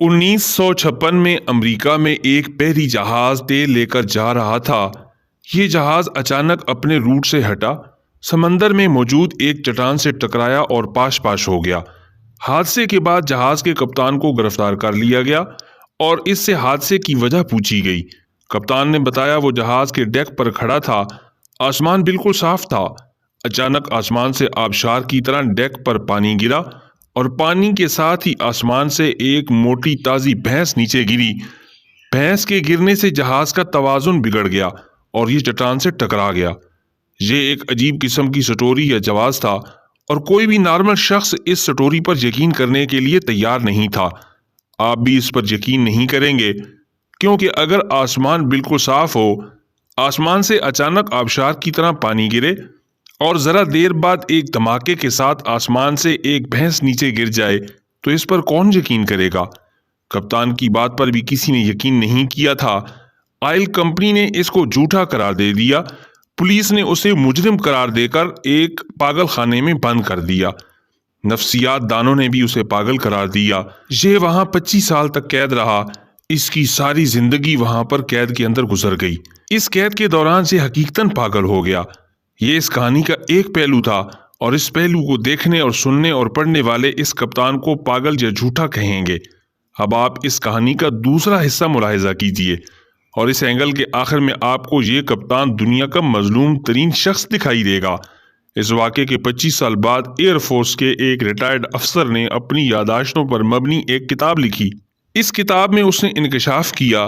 1956 में अमेरिका में एक बहरी जहाज तेल लेकर जा रहा था। ये जहाज अचानक अपने रूट से हटा, समंदर में मौजूद एक चट्टान से टकराया और पाश पाश हो गया। हादसे के बाद जहाज के कप्तान को गिरफ्तार कर लिया गया और इससे हादसे की वजह पूछी गई। कप्तान ने बताया वो जहाज के डेक पर खड़ा था, आसमान बिल्कुल साफ था। अचानक आसमान से आबशार की तरह डेक पर पानी गिरा और पानी के साथ ही आसमान से एक मोटी ताजी भैंस नीचे गिरी। भैंस के गिरने से जहाज का तवाजुन बिगड़ गया और ये चट्टान से टकरा गया। ये एक अजीब किस्म की स्टोरी या जवाब था और कोई भी नॉर्मल शख्स इस स्टोरी पर यकीन करने के लिए तैयार नहीं था। आप भी इस पर यकीन नहीं करेंगे क्योंकि अगर आसमान बिल्कुल साफ हो, आसमान से अचानक आबशार की तरह पानी गिरे और जरा देर बाद एक धमाके के साथ आसमान से एक भैंस नीचे गिर जाए तो इस पर कौन यकीन करेगा। कप्तान की बात पर भी किसी ने यकीन नहीं किया था। ऑयल कंपनी ने इसको झूठा करार दे दिया। पुलिस ने उसे मुजरिम करार देकर एक पागल खाने में बंद कर दिया। नफ्सियात दानों ने भी उसे पागल करार दिया। ये वहां 25 साल तक कैद रहा। इसकी सारी जिंदगी वहां पर कैद के अंदर गुजर गई। इस कैद के दौरान से हकीकतन पागल हो गया। ये इस कहानी का एक पहलू था और इस पहलू को देखने और सुनने और पढ़ने वाले इस कप्तान को पागल या झूठा कहेंगे। अब आप इस कहानी का दूसरा हिस्सा मुलाहिजा कीजिए और इस एंगल के आखिर में आपको ये कप्तान दुनिया का मजलूम तरीन शख्स दिखाई देगा। इस वाक़े के 25 साल बाद एयरफोर्स के एक रिटायर्ड अफसर ने अपनी यादाश्तों पर मबनी एक किताब लिखी। इस किताब में उसने इंकशाफ किया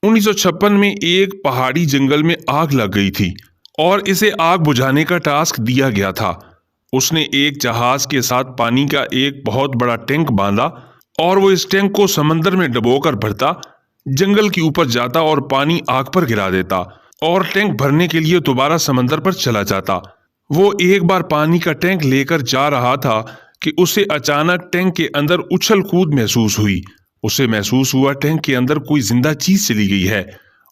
1956 में एक पहाड़ी जंगल में आग लग गई थी और इसे आग बुझाने का टास्क दिया गया था। उसने एक जहाज के साथ पानी का एक बहुत बड़ा टैंक बांधा और वो इस टैंक को समंदर में डुबोकर भरता, जंगल के ऊपर जाता और पानी आग पर गिरा देता और टैंक भरने के लिए दोबारा समंदर पर चला जाता। वो एक बार पानी का टैंक लेकर जा रहा था कि उसे अचानक टैंक के अंदर उछल कूद महसूस हुई। उसे महसूस हुआ टैंक के अंदर कोई जिंदा चीज चली गई है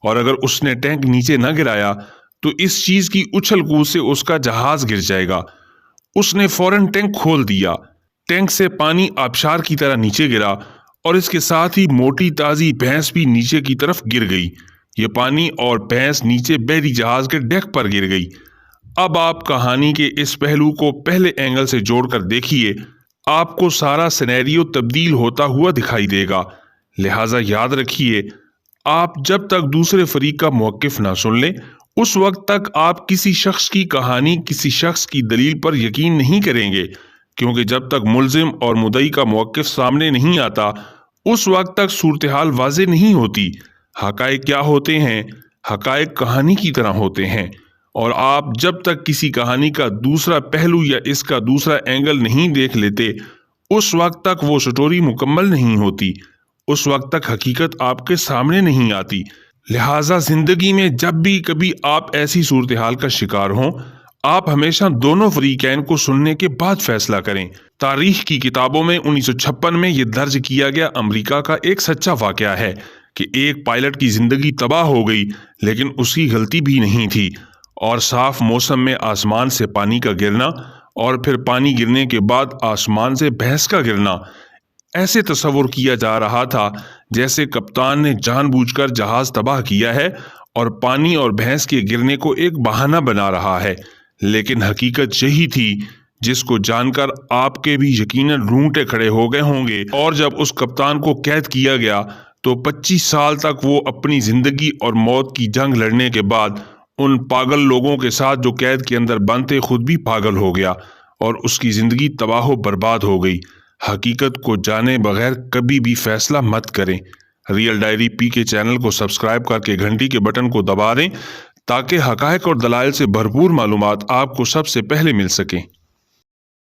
और अगर उसने टैंक नीचे न गिराया तो इस चीज की उछल कूद से उसका जहाज गिर जाएगा। उसने फौरन टैंक खोल दिया। टैंक से पानी आबशार की तरह नीचे गिरा और इसके साथ ही मोटी ताजी भैंस भी नीचे की तरफ गिर गई। ये पानी और भैंस नीचे बहरी जहाज के डेक पर गिर गई। अब आप कहानी के इस पहलू को पहले एंगल से जोड़कर देखिए, आपको सारा सिनेरियो तब्दील होता हुआ दिखाई देगा। लिहाजा याद रखिए, आप जब तक दूसरे फरीक का मौक़िफ़ ना सुन लें उस वक्त तक आप किसी शख्स की कहानी, किसी शख्स की दलील पर यकीन नहीं करेंगे, क्योंकि जब तक मुल्जिम और मुद्दई का मौक़िफ़ सामने नहीं आता उस वक्त तक सूरत हाल वाज़ेह नहीं होती। हक़ाइक़ क्या होते हैं? हक़ाइक़ कहानी की तरह होते हैं और आप जब तक किसी कहानी का दूसरा पहलू या इसका दूसरा एंगल नहीं देख लेते उस वक्त तक वो स्टोरी मुकम्मल नहीं होती, उस वक्त तक हकीकत आपके सामने नहीं आती। लिहाजा जिंदगी में जब भी कभी आप ऐसी सूरत हाल का शिकार हों, आप हमेशा दोनों फरीकैन को सुनने के बाद फैसला करें। तारीख की किताबों में 1956 में ये दर्ज किया गया अमेरिका का एक सच्चा वाक़या है कि एक पायलट की जिंदगी तबाह हो गई, लेकिन उसकी गलती भी नहीं थी। और साफ मौसम में आसमान से पानी का गिरना और फिर पानी गिरने के बाद आसमान से भैंस का गिरना, ऐसे तस्वुर किया जा रहा था जैसे कप्तान ने जानबूझकर जहाज तबाह किया है और पानी और भैंस के गिरने को एक बहाना बना रहा है। लेकिन हकीकत यही थी जिसको जानकर आपके भी यकीनन रूंगटे खड़े हो गए होंगे। और जब उस कप्तान को कैद किया गया तो 25 साल तक वो अपनी जिंदगी और मौत की जंग लड़ने के बाद उन पागल लोगों के साथ जो कैद के अंदर बंद थे खुद भी पागल हो गया और उसकी जिंदगी तबाह बर्बाद हो गई। हकीकत को जाने बगैर कभी भी फैसला मत करें। रियल डायरी पी के चैनल को सब्सक्राइब करके घंटी के बटन को दबा दें ताकि हक़ाइक़ और दलाइल से भरपूर मालूमात आपको सबसे पहले मिल सकें।